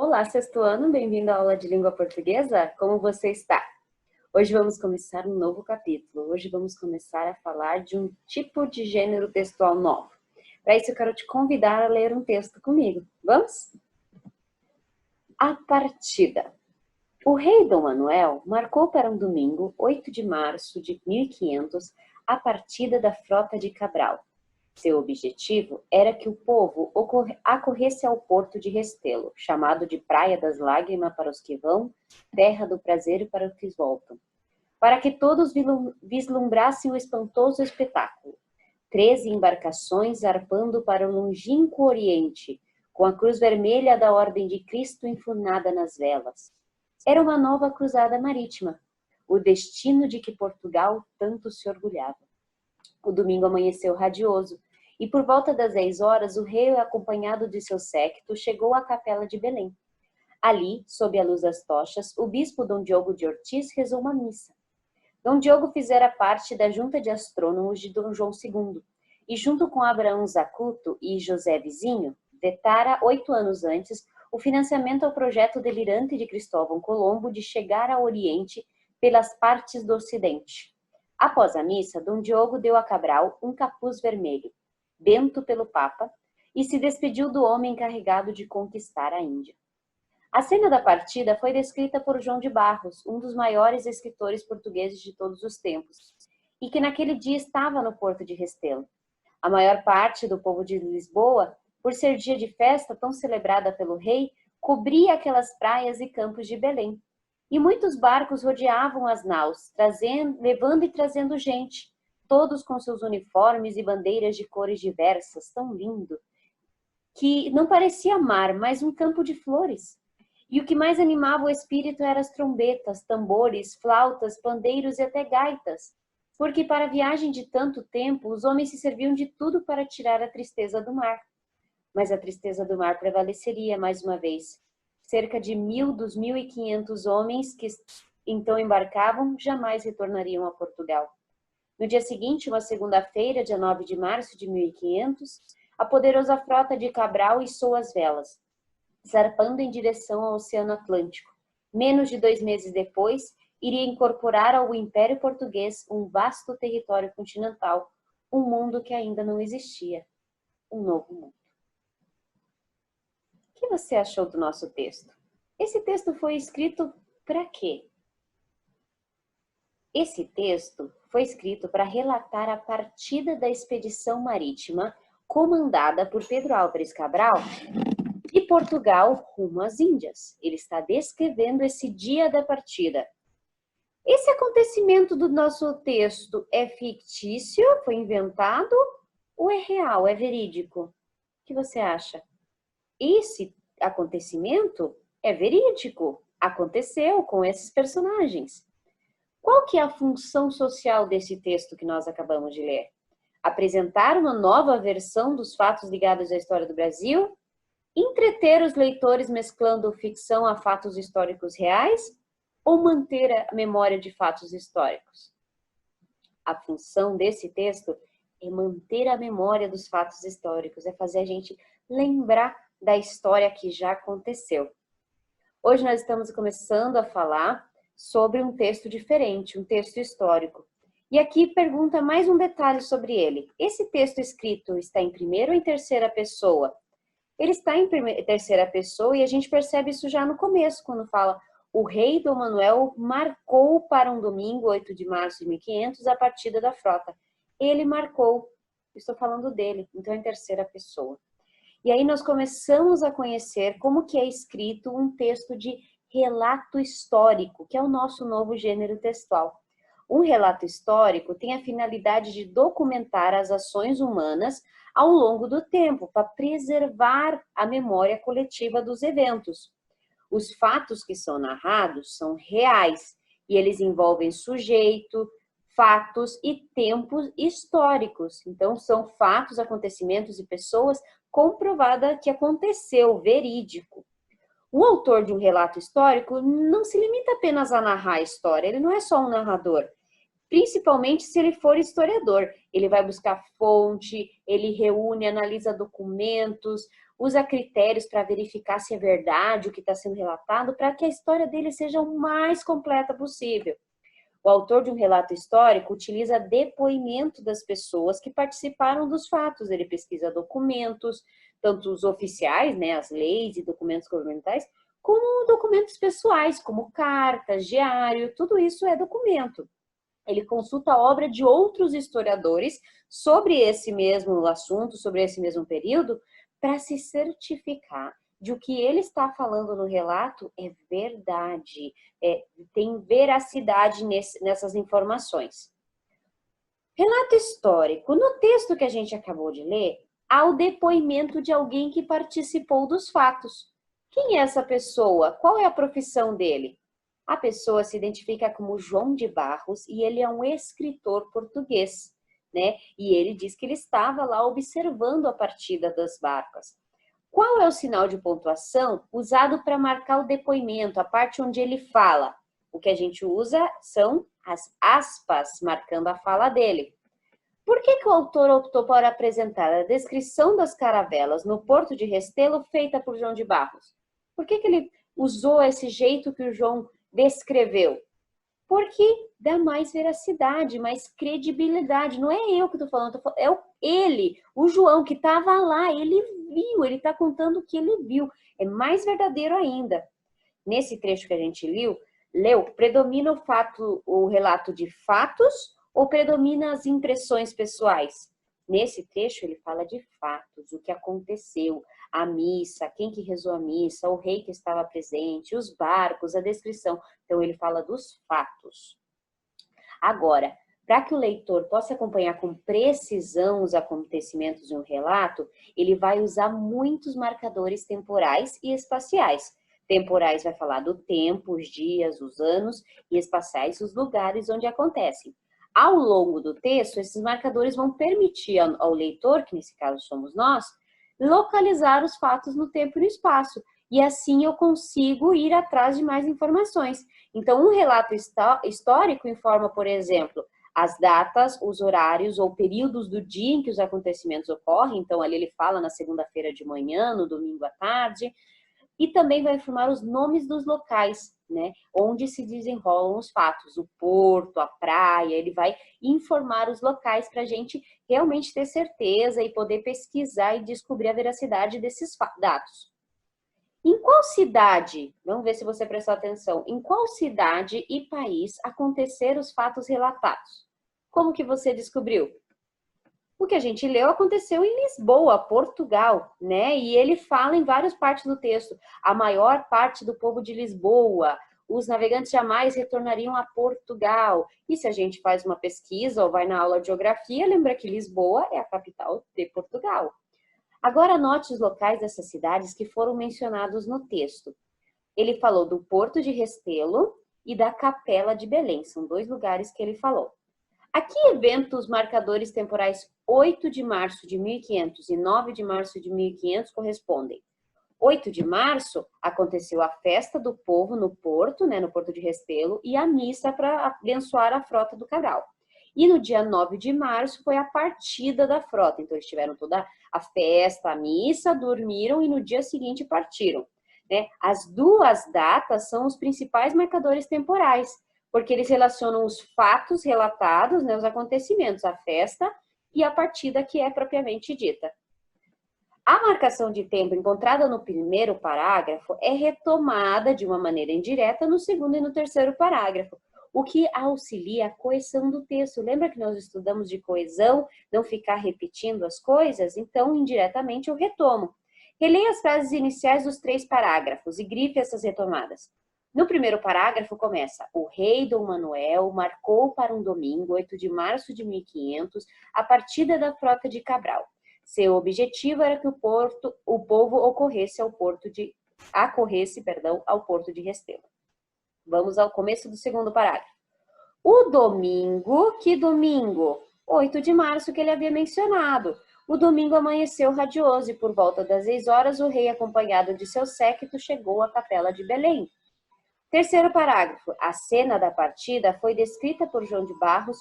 Olá, sexto ano, bem-vindo à aula de língua portuguesa. Como você está? Hoje vamos começar um novo capítulo. Hoje vamos começar a falar de um tipo de gênero textual novo. Para isso, eu quero te convidar a ler um texto comigo. Vamos? A partida. O rei Dom Manuel marcou para um domingo, 8 de março de 1500, a partida da frota de Cabral. Seu objetivo era que o povo acorresse ao porto de Restelo, chamado de Praia das Lágrimas para os que vão, Terra do Prazer para os que voltam, para que todos vislumbrassem o espantoso espetáculo. 13 embarcações zarpando para o longínquo Oriente, com a cruz vermelha da Ordem de Cristo enfurnada nas velas. Era uma nova cruzada marítima, o destino de que Portugal tanto se orgulhava. O domingo amanheceu radioso, e por volta das 10 horas, o rei, acompanhado de seu séquito, chegou à capela de Belém. Ali, sob a luz das tochas, o bispo Dom Diogo de Ortiz rezou uma missa. Dom Diogo fizera parte da junta de astrônomos de Dom João II, e junto com Abraão Zacuto e José Vizinho, vetara 8 anos antes o financiamento ao projeto delirante de Cristóvão Colombo de chegar ao Oriente pelas partes do Ocidente. Após a missa, Dom Diogo deu a Cabral um capuz vermelho, bento pelo Papa, e se despediu do homem encarregado de conquistar a Índia. A cena da partida foi descrita por João de Barros, um dos maiores escritores portugueses de todos os tempos, e que naquele dia estava no porto de Restelo. A maior parte do povo de Lisboa, por ser dia de festa tão celebrada pelo rei, cobria aquelas praias e campos de Belém. E muitos barcos rodeavam as naus, levando e trazendo gente, todos com seus uniformes e bandeiras de cores diversas, tão lindo, que não parecia mar, mas um campo de flores. E o que mais animava o espírito eram as trombetas, tambores, flautas, pandeiros e até gaitas, porque para a viagem de tanto tempo, os homens se serviam de tudo para tirar a tristeza do mar. Mas a tristeza do mar prevaleceria mais uma vez. Cerca de 1.000 dos 1.500 homens que então embarcavam jamais retornariam a Portugal. No dia seguinte, uma segunda-feira, dia 9 de março de 1500, a poderosa frota de Cabral içou as velas, zarpando em direção ao Oceano Atlântico. Menos de 2 meses depois, iria incorporar ao Império Português um vasto território continental, um mundo que ainda não existia, um novo mundo. O que você achou do nosso texto? Esse texto foi escrito para quê? Esse texto foi escrito para relatar a partida da expedição marítima comandada por Pedro Álvares Cabral de Portugal rumo às Índias. Ele está descrevendo esse dia da partida. Esse acontecimento do nosso texto é fictício, foi inventado ou é real, é verídico? O que você acha? Esse acontecimento é verídico, aconteceu com esses personagens. Qual que é a função social desse texto que nós acabamos de ler? Apresentar uma nova versão dos fatos ligados à história do Brasil? Entreter os leitores mesclando ficção a fatos históricos reais? Ou manter a memória de fatos históricos? A função desse texto é manter a memória dos fatos históricos, é fazer a gente lembrar da história que já aconteceu. Hoje nós estamos começando a falar sobre um texto diferente, um texto histórico. E aqui pergunta mais um detalhe sobre ele. Esse texto escrito está em primeira ou em terceira pessoa? Ele está em terceira pessoa e a gente percebe isso já no começo, quando fala o rei Dom Manuel marcou para um domingo, 8 de março de 1500, a partida da frota. Ele marcou, estou falando dele, então é em terceira pessoa. E aí nós começamos a conhecer como que é escrito um texto de relato histórico, que é o nosso novo gênero textual. Um relato histórico tem a finalidade de documentar as ações humanas ao longo do tempo, para preservar a memória coletiva dos eventos. Os fatos que são narrados são reais e eles envolvem sujeito, fatos e tempos históricos. Então, são fatos, acontecimentos e pessoas comprovada que aconteceu, verídico. O autor de um relato histórico não se limita apenas a narrar a história, ele não é só um narrador. principalmente se ele for historiador. Ele vai buscar fonte, ele reúne, analisa documentos, usa critérios para verificar se é verdade o que está sendo relatado, para que a história dele seja o mais completa possível. O autor de um relato histórico utiliza depoimento das pessoas que participaram dos fatos. Ele pesquisa documentos, tanto os oficiais, né, as leis e documentos governamentais, como documentos pessoais, como cartas, diário, tudo isso é documento. Ele consulta a obra de outros historiadores sobre esse mesmo assunto, sobre esse mesmo período, para se certificar de o que ele está falando no relato é verdade, tem veracidade nessas informações. Relato histórico. No texto que a gente acabou de ler, há o depoimento de alguém que participou dos fatos. Quem é essa pessoa? Qual é a profissão dele? A pessoa se identifica como João de Barros e ele é um escritor português, né? E ele diz que ele estava lá observando a partida das barcas. Qual é o sinal de pontuação usado para marcar o depoimento, a parte onde ele fala? O que a gente usa são as aspas, marcando a fala dele. Por que o autor optou por apresentar a descrição das caravelas no Porto de Restelo feita por João de Barros? Por que ele usou esse jeito que o João descreveu? Porque dá mais veracidade, mais credibilidade. Não é eu que estou falando, é ele, o João, que estava lá, ele viu, ele está contando o que ele viu. É mais verdadeiro ainda. Nesse trecho que a gente leu, predomina o relato de fatos ou predomina as impressões pessoais? Nesse trecho ele fala de fatos, o que aconteceu, a missa, quem que rezou a missa, o rei que estava presente, os barcos, a descrição. Então ele fala dos fatos. Agora, para que o leitor possa acompanhar com precisão os acontecimentos de um relato, ele vai usar muitos marcadores temporais e espaciais. Temporais vai falar do tempo, os dias, os anos, e espaciais os lugares onde acontecem. Ao longo do texto, esses marcadores vão permitir ao leitor, que nesse caso somos nós, localizar os fatos no tempo e no espaço. E assim eu consigo ir atrás de mais informações. Então, um relato histórico informa, por exemplo, as datas, os horários ou períodos do dia em que os acontecimentos ocorrem. Então, ali ele fala na segunda-feira de manhã, no domingo à tarde. E também vai informar os nomes dos locais, né, onde se desenrolam os fatos, o porto, a praia. Ele vai informar os locais para a gente realmente ter certeza e poder pesquisar e descobrir a veracidade desses dados. Em qual cidade, vamos ver se você prestou atenção, em qual cidade e país aconteceram os fatos relatados? Como que você descobriu? O que a gente leu aconteceu em Lisboa, Portugal, né? E ele fala em várias partes do texto. A maior parte do povo de Lisboa, os navegantes jamais retornariam a Portugal. E se a gente faz uma pesquisa ou vai na aula de geografia, lembra que Lisboa é a capital de Portugal. Agora anote os locais dessas cidades que foram mencionados no texto. Ele falou do Porto de Restelo e da Capela de Belém. São dois lugares que ele falou. A que eventos marcadores temporais 8 de março de 1500 e 9 de março de 1500 correspondem? 8 de março aconteceu a festa do povo no Porto, né, no Porto de Restelo, e a missa para abençoar a frota do Cabral. E no dia 9 de março foi a partida da frota. Então eles tiveram toda a festa, a missa, dormiram e no dia seguinte partiram, né? As duas datas são os principais marcadores temporais, porque eles relacionam os fatos relatados, né, os acontecimentos, a festa e a partida que é propriamente dita. A marcação de tempo encontrada no primeiro parágrafo é retomada de uma maneira indireta no segundo e no terceiro parágrafo, o que auxilia a coesão do texto. Lembra que nós estudamos de coesão, não ficar repetindo as coisas? Então, indiretamente, eu retomo. Releia as frases iniciais dos 3 parágrafos e grife essas retomadas. No primeiro parágrafo começa: o rei Dom Manuel marcou para um domingo, 8 de março de 1500, a partida da frota de Cabral. Seu objetivo era que o povo acorresse ao Porto de Restelo. Vamos ao começo do segundo parágrafo. O domingo, que domingo? 8 de março que ele havia mencionado. O domingo amanheceu radioso e por volta das 6 horas o rei, acompanhado de seu séquito, chegou à capela de Belém. Terceiro parágrafo. A cena da partida foi descrita por João de Barros,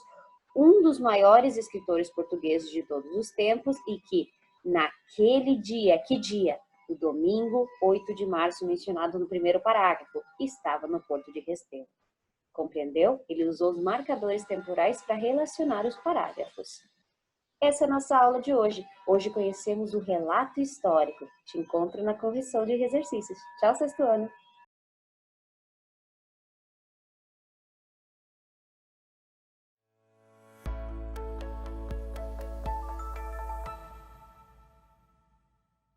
um dos maiores escritores portugueses de todos os tempos, e que, naquele dia, que dia? O domingo, 8 de março, mencionado no primeiro parágrafo, estava no Porto de Restelo. Compreendeu? Ele usou os marcadores temporais para relacionar os parágrafos. Essa é a nossa aula de hoje. Hoje conhecemos o relato histórico. Te encontro na correção de exercícios. Tchau, sexto ano!